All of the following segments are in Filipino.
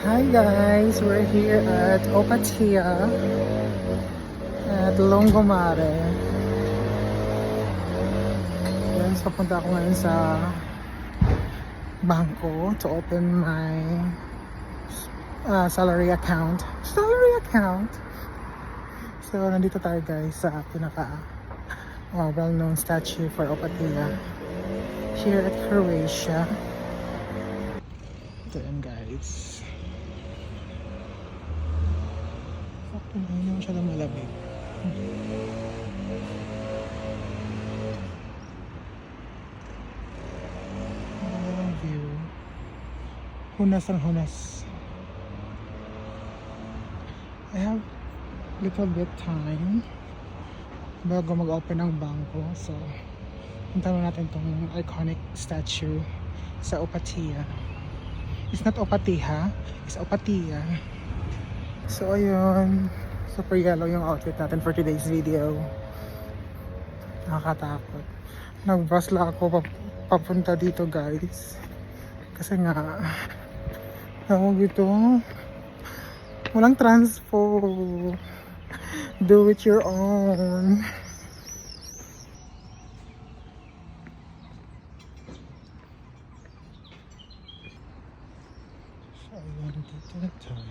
Hi guys, we're here at Opatia at Longomare. Yes, papunta ako ngayon sa bangko to open my salary account. So nandito tayo guys sa pinaka well-known statue for Opatia here at Croatia. Ito yan guys. Hindi mo siya lang malamig. View. Hunas ang hunas. I have little bit time bago mag-open ang bangko. So, punta natin tong iconic statue sa Opatia. It's not Opatiha, it's Opatia. So, ayun. Super yellow yung outfit natin for today's video. Nakakatakot. Nag-bus lang ako papunta dito guys. Kasi nga, tawag ito, walang transpo. Do it your own. So, ayun dito na tayo.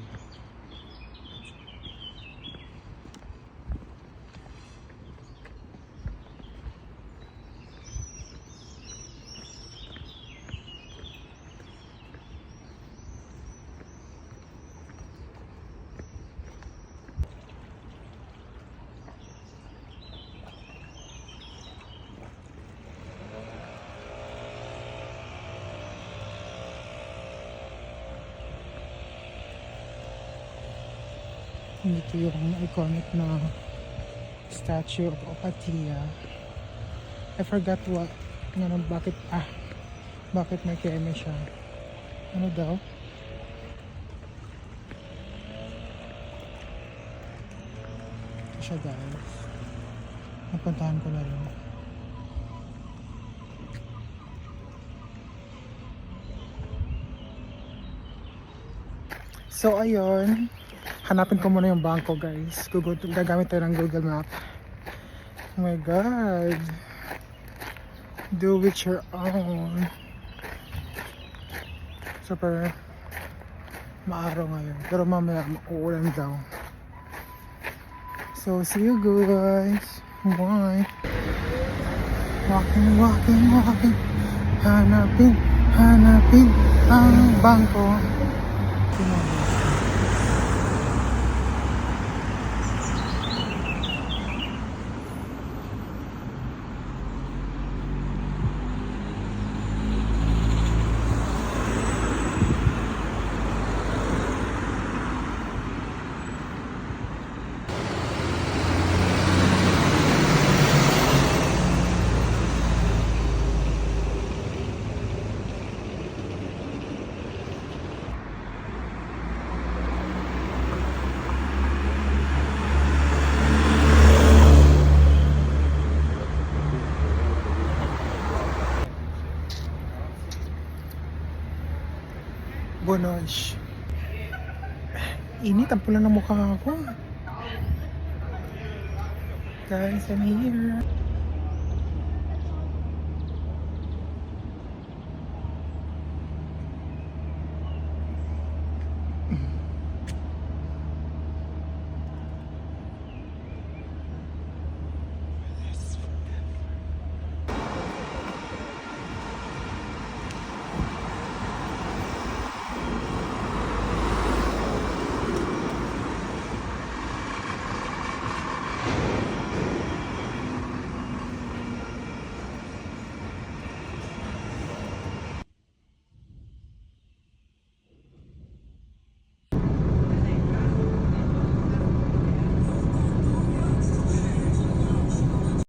Ito yung iconic na statue of Opatia. I forgot what, bakit may keme siya. Ano daw? Ito siya guys. Napuntahan ko na rin. So ayun, hanapin ko muna yung bangko guys. Gagamit tayo ng Google Map. Oh my god. Do it your own. Super maaraw ngayon. Pero mamaya uulan daw. So see you guys. Bye. Walking. Hanapin ang bangko. Bonosh. Init, ang pula ng mukha ko. Guys, I'm here.